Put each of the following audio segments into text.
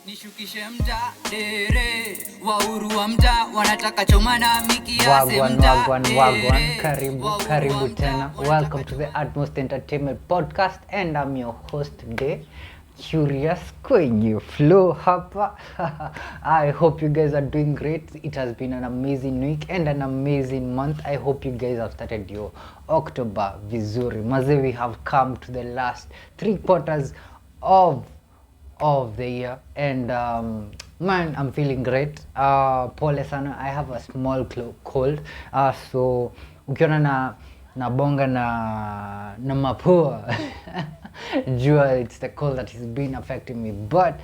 Nishukishe mta dere wauru wa mta wanataka choma na mikiase mta Wagwan, karibu tena. Welcome to the Atmost Entertainment Podcast and I'm your host today, Curious kwenye flow hapa. I hope you guys are doing great. It has been an amazing week and an amazing month. I hope you guys have started your October vizuri. Maze, we have come to the last 3 quarters of the year and man, I'm feeling great. Pole sana, I have a small cold, so ukiona na bonga na mapua jua, it's the cold that has been affecting me, but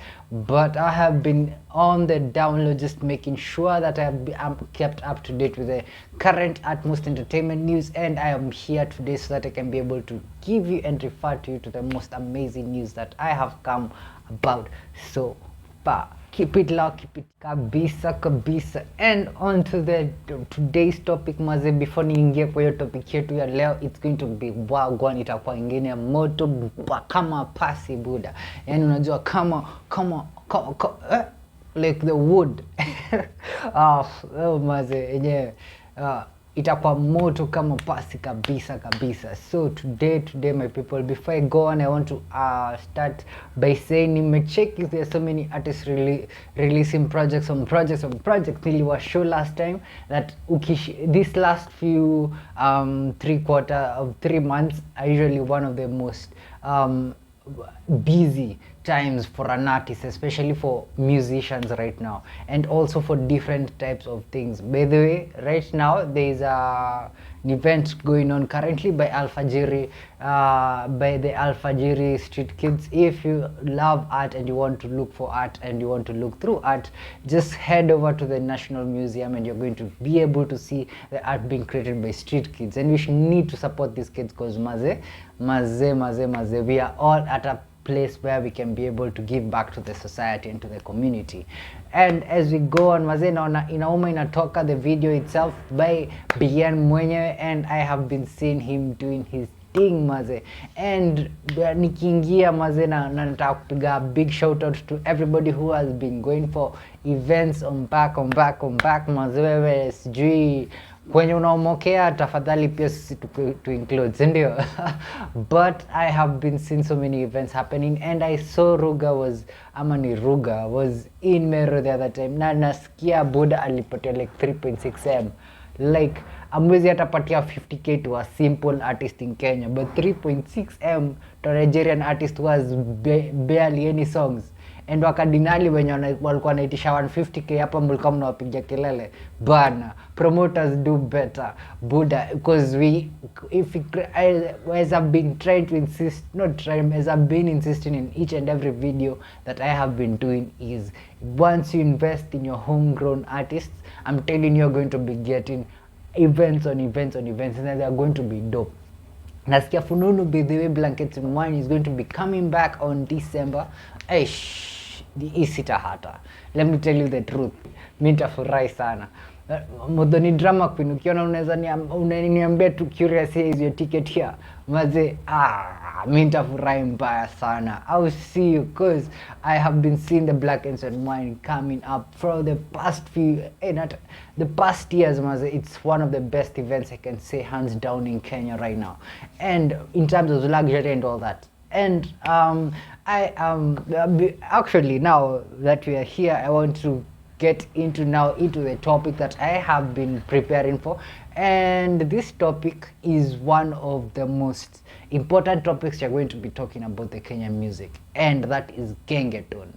I have been on the download, just making sure that I'm kept up to date with the current Atmost entertainment news, and I am here today so that I can be able to give you and refer to you to the most amazing news that I have come about so far. Keep it low, keep it kabisa. And on to the today's topic maze, before niingie kwa hiyo topic yetu ya leo, it's going to be wagwan, itakuwa ingine moto kama pasi buda. Yani unajua kama like the wood. Maze yenyewe itakuwa moto kama pasi kabisa. So today my people, before I go on, I want to start by saying check if there are so many artists releasing projects on projects. Niliwa show last time that this last few 3 months are usually one of the most busy times for an artist, especially for musicians right now, and also for different types of things. By the way, right now there is an event going on currently by Alfajiri, by the Alfajiri Street Kids. If you love art and you want to look for art and you want to look through art, just head over to the National Museum and you're going to be able to see the art being created by street kids. And we need to support these kids because maze, we are all at a place where we can be able to give back to the society and to the community. And as we go on maze, inauma inatoka the video itself by Bien mwenyewe, and I have been seeing him doing his thing maze, and nikiingia maze na nataka kupiga big shout out to everybody who has been going for events on back maze. Wewe sijui kwenye unaomokea, tafadhali pia sisi to include, ndio. But I have been seeing so many events happening, and I saw Ruga was in Meru the other time, na nasikia Buddha alipatia like 3.6M. Like amwezi atapatia 50k to a simple artist in Kenya, but 3.6M to a Nigerian artist who has barely any songs. And wakadinali wenye walikuwa wanaitisha 150k hapa, mlikuwa mnawapigia kelele bana. Promoters do better Buddha, because as I've been trying to insist, as I've been insisting in each and every video that I have been doing, is once you invest in your homegrown artists, I'm telling you, you're going to be getting events on events, and they're going to be dope. Nasikia fununu by the way Blankets and Wine is going to be coming back on December. Isita hata. Let me tell you the truth. Mimi nitafurahi sana. Modoni drama queen, ukiona unaweza niambia tu Curious, here is your ticket here. Maze, mimi nitafurahi mbaya sana. I'll see you, because I have been seeing the Blankets and Wine coming up for the past few, the past years maze. It's one of the best events I can say hands down in Kenya right now, and in terms of luxury and all that. And I actually, now that we are here, I want to get into the topic that I have been preparing for, and this topic is one of the most important topics you're going to be talking about the Kenyan music, and that is Gengetone.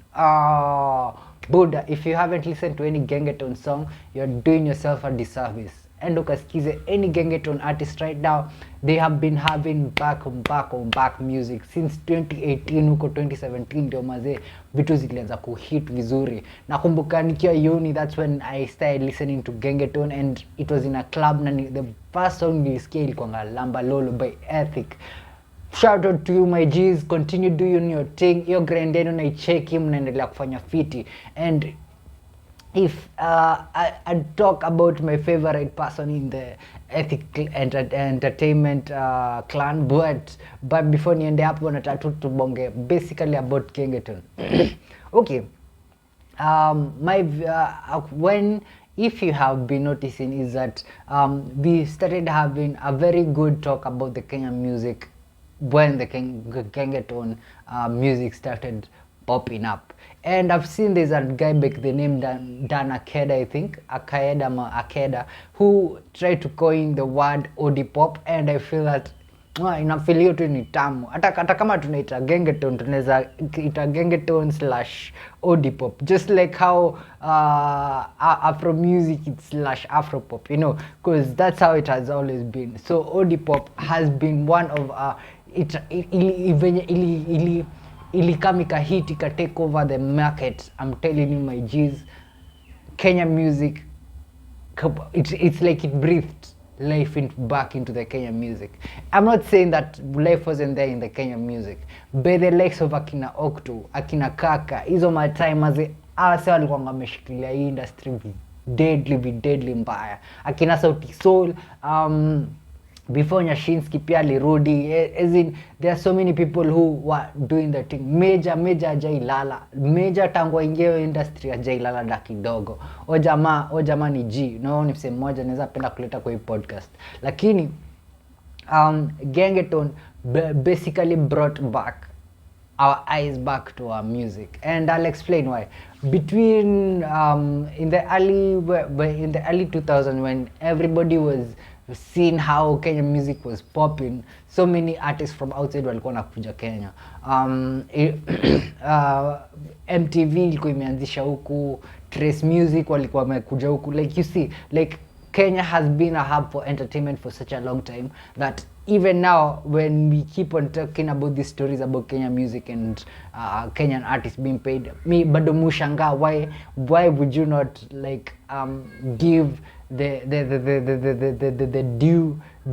Buddha, if you haven't listened to any Gengetone song, you're doing yourself a disservice. And ukasikize any Gengetone artist right now. They have been having back on back music since 2018 huko 2017 ndio maze vitu zilianza kuhit vizuri. Nakumbuka nikiwa uni, that's when I started listening to Gengetone, and it was in a club, na the first song nilisikia ilikuwa Lamba Lolo by Ethic. Shout out to you my G's, continue doing your thing. Your grandeno na icheki, mnaendelea kufanya fiti. And if I talk about my favorite person in the Ethic entertainment clan, but before niende hapo nataka tubonge basically about Gengetone. Okay, when, if you have been noticing, is that we started having a very good talk about the Kenyan music when the Gengetone music started popping up. And I've seen there's a guy by the name Dan Akeda, I think, Akeda, who tried to coin the word Odi Pop, and I feel that inafeel hiyo tu ni tamu. Hata kama tunaita Gengetone, tunaweza ita Gengetone / Odi Pop, just like how Afro music it's / Afro pop, you know, because that's how it has always been. So Odi Pop has been one of ilikama ikahit ika take over the market. I'm telling you my G's, Kenya music, it's like it breathed life back into the Kenyan music. I'm not saying that life wasn't there in the Kenyan music, but the likes of akina Okto, akina Kaka, hizo matime ase walikuwa wameshikilia hii industry deadly mbaya. Akina Sauti Soul, before Nyashinski pia alirudi, as in there are so many people who were doing the thing. Major ajailala, Major tangu aingie industry ajailala da kidogo. O jamaa ni G, no ni msemo moja naweza penda kuleta kwa hii podcast. Lakini Gengetone basically brought back our eyes back to our music, and I'll explain why. Between in the early 2000s, when everybody was seeing how Kenyan music was popping, so many artists from outside walikuwa nakuja Kenya. MTV ilikuwa imeanzisha huku, Trace Music walikuwa wamekuja huku. Like you see, like Kenya has been a hub for entertainment for such a long time that even now when we keep on talking about these stories about Kenyan music and Kenyan artists being paid, me bado mushanga, why would you not like give the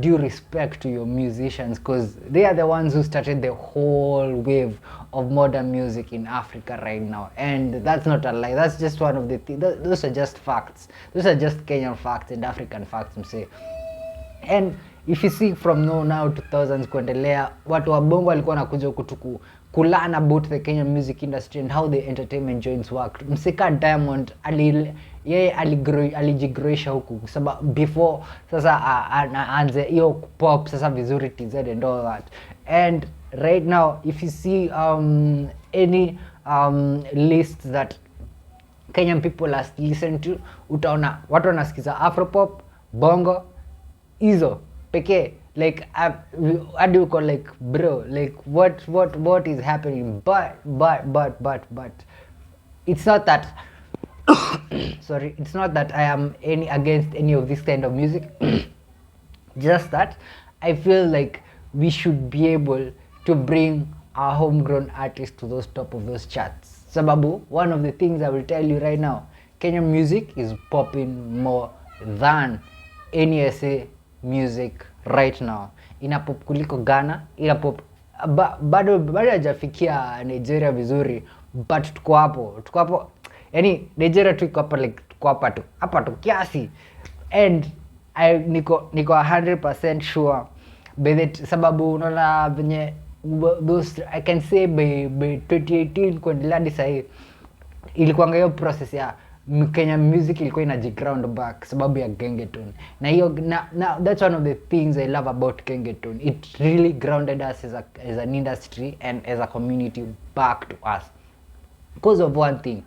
due respect to your musicians, because they are the ones who started the whole wave of modern music in Africa right now. And that's not a lie, that's just one of the those are just facts, those are just Kenyan facts and African facts, I'm saying. And if you see from now 2000s kuendelea, watu wa bongo walikuwa nakuja huku kulearn about the Kenyan music industry and how the entertainment joints work. Msika Diamond yeye alijigroisha huku sababu before sasa aanze hiyo pop sasa vizuri TZ and all that. And right now if you see any list that Kenyan people has listened to, utaona watu wanasikiza Afropop, bongo, hizo pekee. Like how do you call, like, bro, like what is happening? But it's not that sorry, it's not that I am against any of this kind of music. Just that I feel like we should be able to bring our homegrown artists to those top of those charts. Sababu, one of the things I will tell you right now, Kenyan music is popping more than any SA music right now. Ina pop kuliko Ghana, ina pop bado hajafikia Nigeria vizuri, but tuko hapo. Yani Nigeria tu iko hapa, like tuko hapa tu kiasi. And niko 100% sure by that, sababu unaona venye those, I can say by 2018 kuendelea hadi sasa ilikuwa hiyo process ya Kenya music ilikuwa inajiground back sababu ya Gengetone. Na hiyo that's one of the things I love about Gengetone. It really grounded us as an industry and as a community back to us. Because of one thing,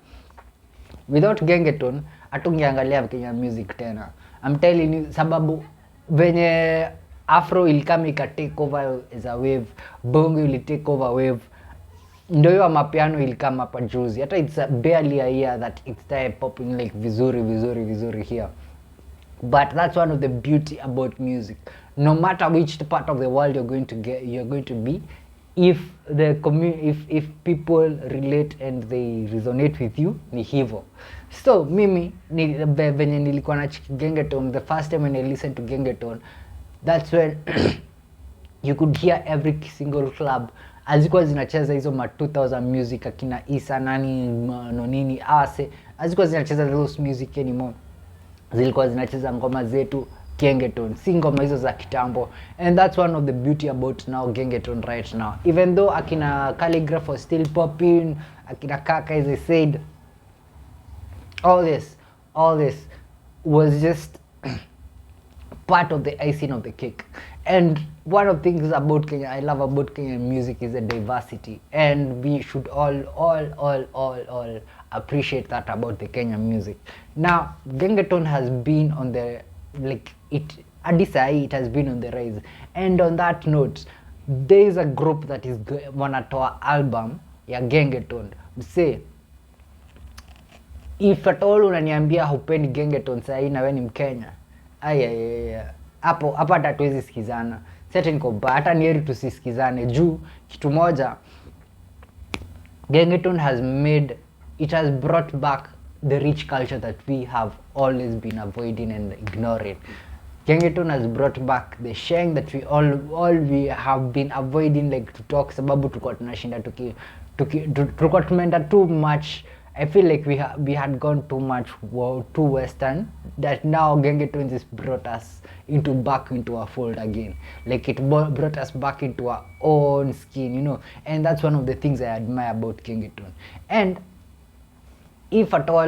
without Gengetone hatungeangalia Kenya music tena. I'm telling you, sababu venye Afro ilikama ika take over as a wave, bongo ili take over wave, ndio hiyo mapiano ilikama hapa juzi. Hata it's barely a year that it started popping like vizuri here. But that's one of the beauty about music. No matter which part of the world you're going to be, if the if people relate and they resonate with you, ni hivyo. So mimi venye nilikuwa na Gengetone, the first time when I listened to Gengetone, that's when you could hear every single club azikuwa zinacheza hizo 2000 music, akina Isa nani nonini ase azikuwa zinacheza those music anymore. Zilikuwa zinacheza ngoma zetu Gengetone, si ngoma hizo za kitambo. And that's one of the beauty about now Gengetone right now. Even though akina Calligraph was still popping, akina Kaka, as I said, all this all this was just part of the icing of the cake. And one of the things about Kenya, I love about Kenyan music is the diversity, and we should all appreciate that about the Kenyan music. Now, Gengetone has been on the, like, it Adisai, it has been on the rise. And on that note, there is a group that is wanatoa album ya Gengetone. Say, if at all unaniambia hupendi Gengetone sahi na wewe ni Mkenya, hapo hapa hata tuwezi sikizana. Sasa niko hata ni heri tusisikizane juu kitu moja, Gengetone has brought back the rich culture that we have always been avoiding and ignoring. Gengetone has brought back the sheng that we have been avoiding, like to talk, sababu tulikuwa tunashinda tulikuwa tumeenda too much. I feel like we had gone too western, that now Gengetone just brought us back into our fold again. Like it brought us back into our own skin, you know. And that's one of the things I admire about Gengetone. And if at all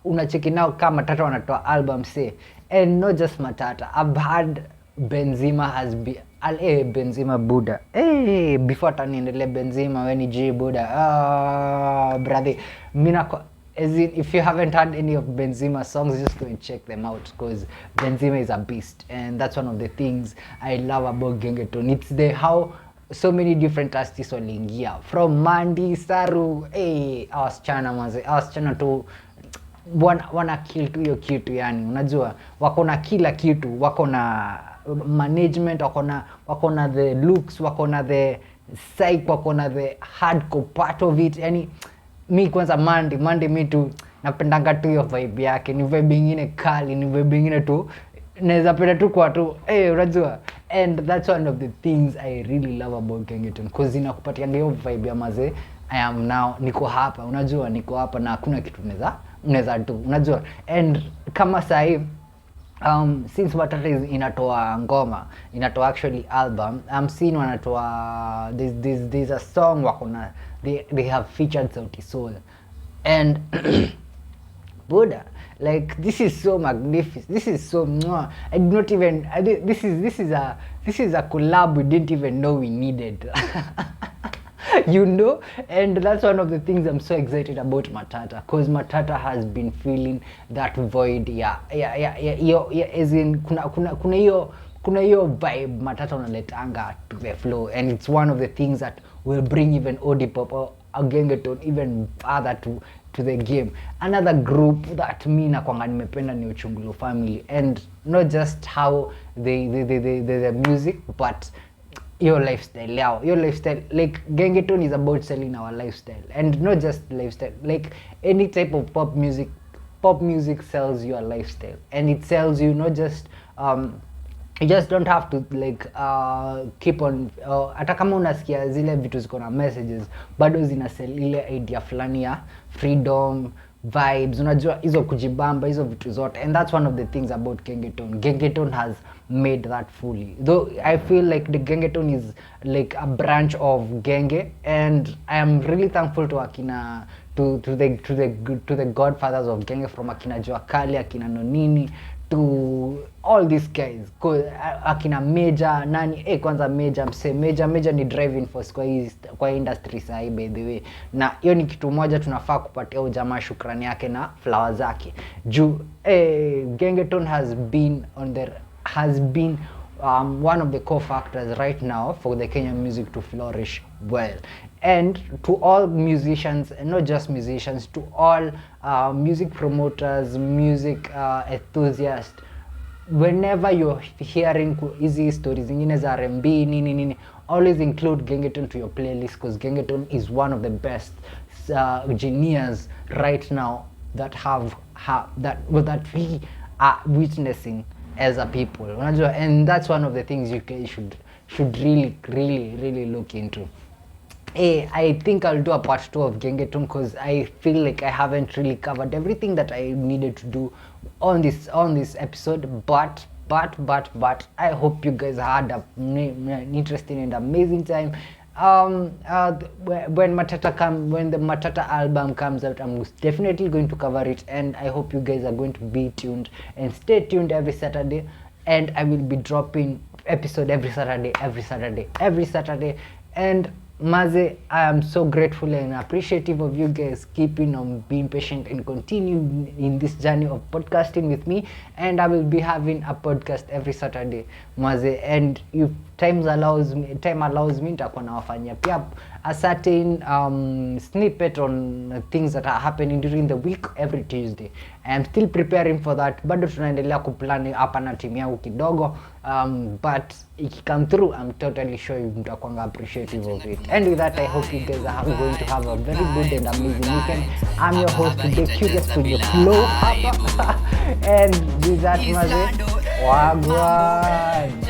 unacheki now kama Matata wanatoa album, say, and not just Matata, I've had Benzema has been Benzema Buddha. Before taniendele Benzema when J Buddha. Brother, as in, if you haven't heard any of Benzema songs, just go and check them out, because Benzema is a beast, and that's one of the things I love about Gengetone. It's the how so many different artists waliingia from Mandi, Saru, wasichana tu wana kill tu hiyo kitu, yani unajua wako na kila kitu, wako na management, wako na the looks, wako na the psych, wako na the hardcore part of it. Yani mi kwanza Mandi mi tu napendanga tu hiyo vibe yake, ni vibe ingine kali, ni vibe ingine tu naweza penda tu kwa tu unajua. And that's one of the things I really love about Gengetone, because inakupatia hiyo vibe ya mazee, I am now, niko hapa, unajua niko hapa na hakuna kitu unaweza tu, unajua. And kama sahi since Matata inatoa ngoma, inatoa actually album, I'm seeing wanatoa there's a song wakona, they have featured Sauti Sol, and Buddha, like this is so magnificent, this is so I did not even this is a collab we didn't even know we needed. You know. And that's one of the things I'm so excited about Matata, because Matata has been feeling that void. As in kuna hiyo vibe Matata unaletanga to the flow, and it's one of the things that will bring even Odi Pop or Gengetone even further to the game. Another group that mi nakwanga nimependa ni Uchungulo Family, and not just how the music, but your lifestyle, like Gengetone is about selling our lifestyle, and not just lifestyle, like any type of pop music sells your lifestyle, and it sells you not just you just don't have to like keep on hata kama unasikia zile vitu ziko na messages, bado zina sell ile idea fulani ya freedom vibes, unajua hizo kujibamba hizo vitu zote. And that's one of the things about Gengetone has made that fully, though I feel like the Gengetone is like a branch of Genge, and I am really thankful to akina to the godfathers of Genge, from akina Joakali, akina Nonini, to all these guys, akina Major nani kwanza Major ni driving force kwa industry sahi, by the way, na hiyo ni kitu moja tunafaa kupatia ujamaa shukrani yake na flower zake juu Gengetone has been one of the core factors right now for the Kenyan music to flourish well. And to all musicians, and not just musicians, to all music promoters, music enthusiasts, whenever you're hearing easy stories zingine za R&B nini, always include Gengetone to your playlist, because Gengetone is one of the best genius right now that that we are witnessing as a people, unajua. And that's one of the things you guys should really look into. I think I'll do a part 2 of Gengetone, because I feel like I haven't really covered everything that I needed to do on this episode, but I hope you guys had an interesting and amazing time. when when the Matata album comes out, I'm definitely going to cover it, and I hope you guys are going to be tuned and stay tuned every Saturday. And I will be dropping episode every Saturday. And Maze, I am so grateful and appreciative of you guys keeping on being patient and continuing in this journey of podcasting with me. And I will be having a podcast every Saturday, Maze. And if time allows me, nitakuwa nawafanyia pia a certain snippet on things that are happening during the week every Tuesday. I am still preparing for that. Bado tunaendelea kuplan hapa na timu yangu kidogo, but come through, I'm totally sure you mtakuwa appreciative of it. And with that, I hope you guys are going to have a very good and amazing weekend. I'm your host today, Curious with your flow. And with that, Maze, wagwan.